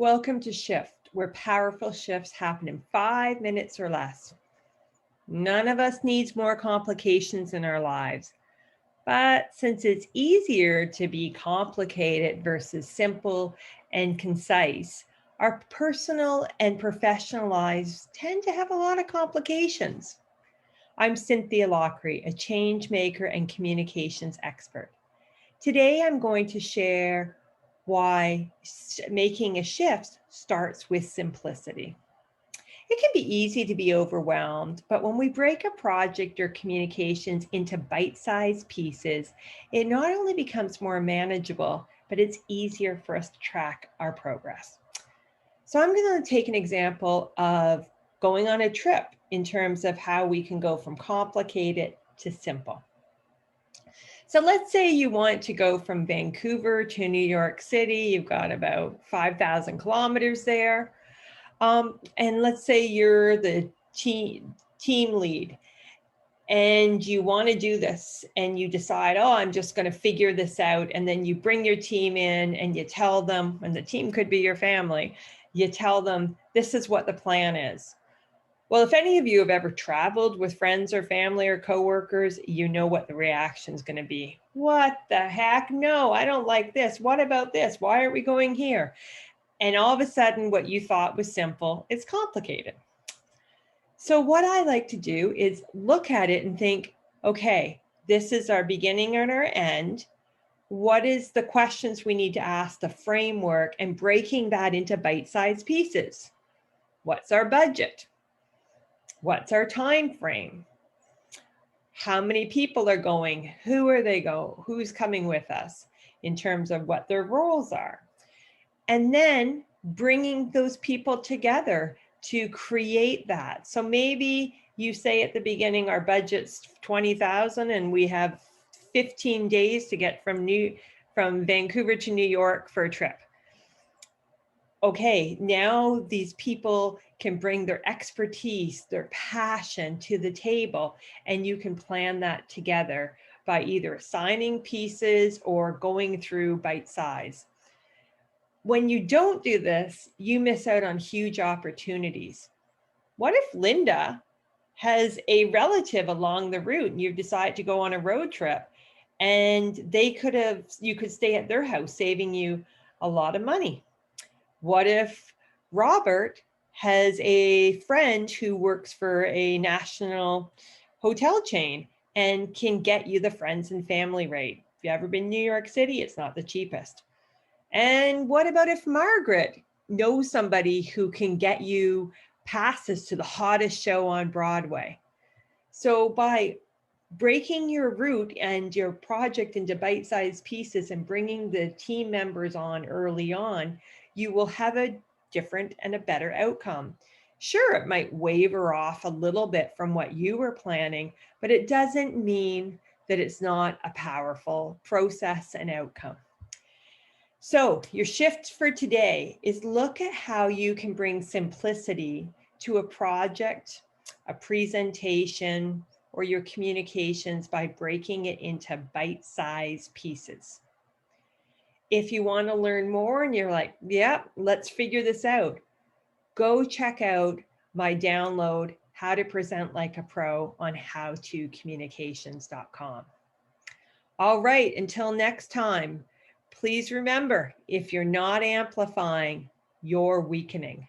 Welcome to Shift, where powerful shifts happen in 5 minutes or less. None of us needs more complications in our lives. But since it's easier to be complicated versus simple and concise, our personal and professional lives tend to have a lot of complications. I'm Cynthia Lockery, a change maker and communications expert. Today, I'm going to share why making a shift starts with simplicity. It can be easy to be overwhelmed, but when we break a project or communications into bite sized pieces, it not only becomes more manageable, but it's easier for us to track our progress. So, I'm going to take an example of going on a trip in terms of how we can go from complicated to simple. So let's say you want to go from Vancouver to New York City. You've got about 5,000 kilometers there. And let's say you're the team lead and you want to do this and you decide, oh, I'm just going to figure this out. And then you bring your team in and you tell them, and the team could be your family, you tell them, this is what the plan is. Well, if any of you have ever traveled with friends or family or coworkers, you know what the reaction is going to be. What the heck? No, I don't like this. What about this? Why are we going here? And all of a sudden, what you thought was simple is complicated. So what I like to do is look at it and think, okay, this is our beginning and our end. What is the questions we need to ask, the framework, and breaking that into bite-sized pieces? What's our budget? What's our time frame? How many people are going? Who are they go? Who's coming with us in terms of what their roles are? And then bringing those people together to create that. So maybe you say at the beginning, our budget's 20,000 and we have 15 days to get from Vancouver to New York for a trip. Okay, now these people can bring their expertise, their passion to the table, and you can plan that together by either assigning pieces or going through bite size. When you don't do this, you miss out on huge opportunities. What if Linda has a relative along the route and you decide to go on a road trip and you could stay at their house, saving you a lot of money? What if Robert has a friend who works for a national hotel chain and can get you the friends and family rate? If you've ever been to New York City, it's not the cheapest. And what about if Margaret knows somebody who can get you passes to the hottest show on Broadway? So by breaking your route and your project into bite-sized pieces and bringing the team members on early on, you will have a different and a better outcome. Sure, it might waver off a little bit from what you were planning, but it doesn't mean that it's not a powerful process and outcome. So your shift for today is look at how you can bring simplicity to a project, a presentation, or your communications by breaking it into bite-sized pieces. If you want to learn more and you're like, yeah, let's figure this out, go check out my download, How to Present Like a Pro on howtocommunications.com. All right, until next time, please remember, if you're not amplifying, you're weakening.